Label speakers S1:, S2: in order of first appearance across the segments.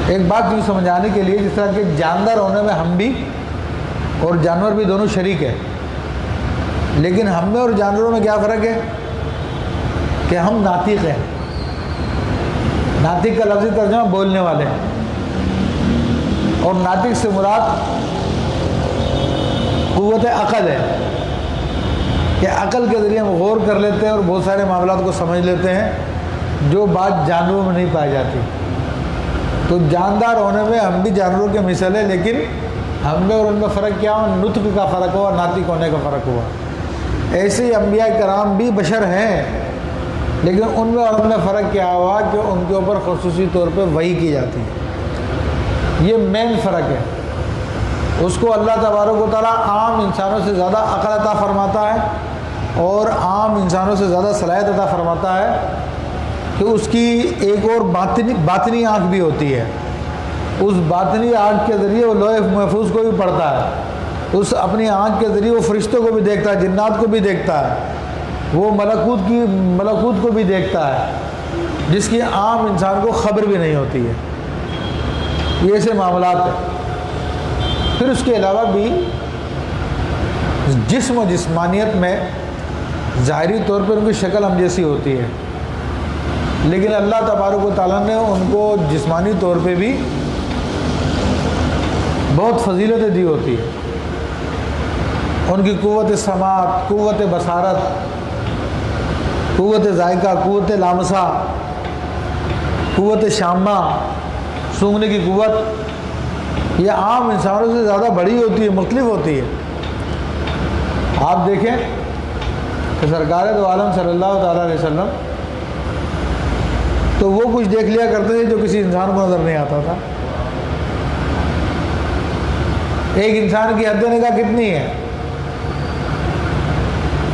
S1: ایک بات یوں سمجھانے کے لیے، جس طرح کہ جاندار ہونے میں ہم بھی اور جانور بھی دونوں شریک ہیں، لیکن ہم میں اور جانوروں میں کیا فرق ہے کہ ہم ناطق ہیں۔ ناطق کا لفظی ترجمہ بولنے والے ہیں، اور ناطق سے مراد قوت عقل ہے کہ عقل کے ذریعے ہم غور کر لیتے ہیں اور بہت سارے معاملات کو سمجھ لیتے ہیں جو بات جانوروں میں نہیں پائی جاتی۔ تو جاندار ہونے میں ہم بھی جانوروں کے مثل ہیں، لیکن ہم میں اور ان میں فرق کیا ہوا؟ نطق کا فرق ہوا، ناطق ہونے کا فرق ہوا۔ ایسے ہی انبیاء کرام بھی بشر ہیں، لیکن ان میں اور ان میں فرق کیا ہوا کہ ان کے اوپر خصوصی طور پہ وحی کی جاتی ہے۔ یہ مین فرق ہے۔ اس کو اللہ تبارک و تعالیٰ عام انسانوں سے زیادہ عقل عطا فرماتا ہے اور عام انسانوں سے زیادہ صلاحیت عطا فرماتا ہے کہ اس کی ایک اور باطنی آنکھ بھی ہوتی ہے۔ اس باطنی آنکھ کے ذریعے وہ لوح محفوظ کو بھی پڑھتا ہے، اس اپنی آنکھ کے ذریعے وہ فرشتوں کو بھی دیکھتا ہے، جنات کو بھی دیکھتا ہے، وہ ملکوت کو بھی دیکھتا ہے، جس کی عام انسان کو خبر بھی نہیں ہوتی ہے۔ یہ ایسے معاملات ہیں۔ پھر اس کے علاوہ بھی جسم و جسمانیت میں ظاہری طور پر ان کی شکل ہم جیسی ہوتی ہے، لیکن اللہ تبارک و تعالیٰ نے ان کو جسمانی طور پہ بھی بہت فضیلتیں دی ہوتی ہے۔ ان کی قوت سماعت، قوت بصارت، قوت ذائقہ، قوت لامسہ، قوت شامہ، سونگھنے کی قوت، یہ عام انسانوں سے زیادہ بڑی ہوتی ہے، مختلف ہوتی ہے۔ آپ دیکھیں کہ سرکار دو عالم صلی اللہ تعالیٰ علیہ وسلم تو وہ کچھ دیکھ لیا کرتے تھے جو کسی انسان کو نظر نہیں آتا تھا۔ ایک انسان کی حد نگاہ کتنی ہے؟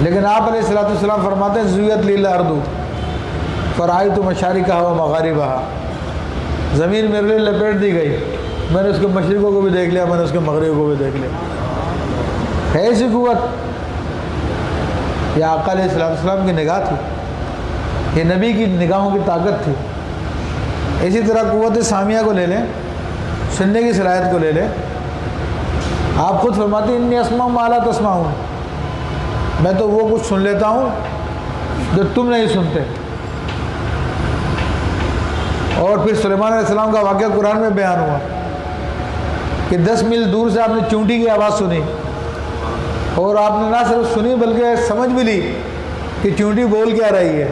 S1: لیکن آپ علیہ الصلوۃ والسلام فرماتے ہیں زویت لی الارض فرأیت مشارقہا و مغاربہا، زمین میرے لیے لپیٹ دی گئی، میں نے اس کے مشرقوں کو بھی دیکھ لیا، میں نے اس کے مغربوں کو بھی دیکھ لیا۔ ہے ایسی قوت؟ یہ آقا علیہ الصلوۃ والسلام کی نگاہ تھی، یہ نبی کی نگاہوں کی طاقت تھی۔ اسی طرح قوت سامیہ کو لے لیں، سننے کی صلاحیت کو لے لیں۔ آپ خود فرماتے ہیں انی اسمع ما لا تسمعون، میں تو وہ کچھ سن لیتا ہوں جو تم نہیں سنتے۔ اور پھر سلیمان علیہ السلام کا واقعہ قرآن میں بیان ہوا کہ 10 میل دور سے آپ نے چونٹی کی آواز سنی، اور آپ نے نہ صرف سنی بلکہ سمجھ بھی لی کہ چونٹی بول کیا رہی ہے۔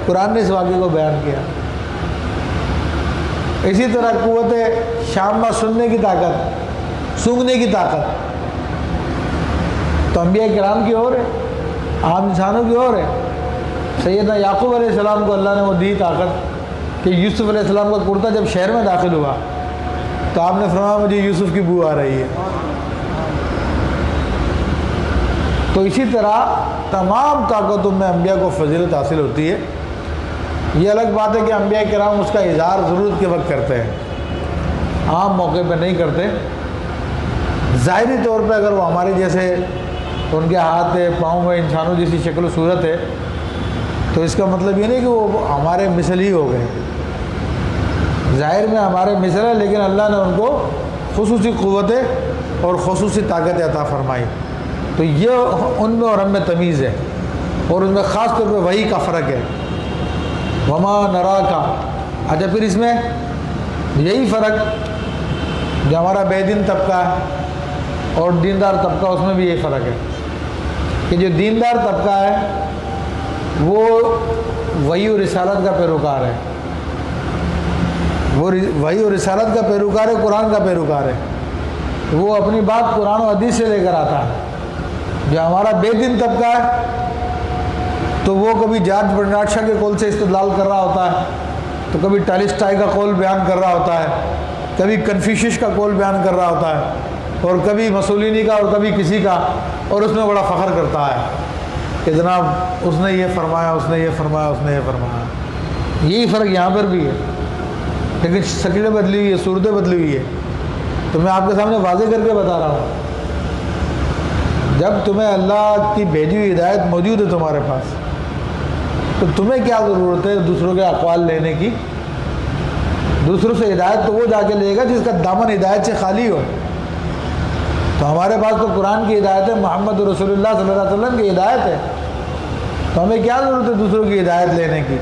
S1: قرآن نے اس واقعے کو بیان کیا۔ اسی طرح قوت شامہ، سننے کی طاقت، سونگھنے کی طاقت، تو انبیاء کرام کی اور ہے، عام انسانوں کی اور ہے۔ سیدنا یعقوب علیہ السلام کو اللہ نے وہ دی طاقت کہ یوسف علیہ السلام کا کرتا جب شہر میں داخل ہوا تو آپ نے فرمایا مجھے یوسف کی بو آ رہی ہے۔ تو اسی طرح تمام طاقتوں میں انبیاء کو فضیلت حاصل ہوتی ہے۔ یہ الگ بات ہے کہ انبیاء کرام اس کا اظہار ضرورت کے وقت کرتے ہیں، عام موقع پہ نہیں کرتے۔ ظاہری طور پہ اگر وہ ہمارے جیسے ان کے ہاتھ پاؤں میں انسانوں جیسی شکل و صورت ہے تو اس کا مطلب یہ نہیں کہ وہ ہمارے مثل ہی ہو گئے، ظاہر میں ہمارے مثل ہے، لیکن اللہ نے ان کو خصوصی قوتیں اور خصوصی طاقتیں عطا فرمائی۔ تو یہ ان میں اور ہم میں تمیز ہے، اور ان میں خاص طور پہ وحی کا فرق ہے۔ وما نراکا، اچھا پھر اس میں یہی فرق جو ہمارا بے دین طبقہ ہے اور دیندار طبقہ، اس میں بھی یہی فرق ہے کہ جو دیندار طبقہ ہے وہ وحی و رسالت کا پیروکار ہے، وہ وحی و رسالت کا پیروکار ہے، قرآن کا پیروکار ہے، وہ اپنی بات قرآن و حدیث سے لے کر آتا ہے۔ جو ہمارا بے دین طبقہ ہے تو وہ کبھی جارج برنارڈ شاہ کے قول سے استدلال کر رہا ہوتا ہے، تو کبھی ٹالسٹائی کا قول بیان کر رہا ہوتا ہے، کبھی کنفیوشس کا قول بیان کر رہا ہوتا ہے، اور کبھی مسولینی کا اور کبھی کسی کا، اور اس میں بڑا فخر کرتا ہے کہ جناب اس نے یہ فرمایا، اس نے یہ فرمایا، اس نے یہ فرمایا۔ یہی فرق یہاں پر بھی ہے، لیکن شکلیں بدلی ہوئی ہے، صورتیں بدلی ہوئی ہے۔ تو میں آپ کے سامنے واضح کر کے بتا رہا ہوں، جب تمہیں اللہ کی بھیجی ہوئی ہدایت موجود ہے تمہارے پاس، تو تمہیں کیا ضرورت ہے دوسروں کے اقوال لینے کی؟ دوسروں سے ہدایت تو وہ جا کے لے گا جس کا دامن ہدایت سے خالی ہو۔ تو ہمارے پاس تو قرآن کی ہدایت ہے، محمد رسول اللہ صلی اللہ علیہ وسلم کی ہدایت ہے، تو ہمیں کیا ضرورت ہے دوسروں کی ہدایت لینے کی؟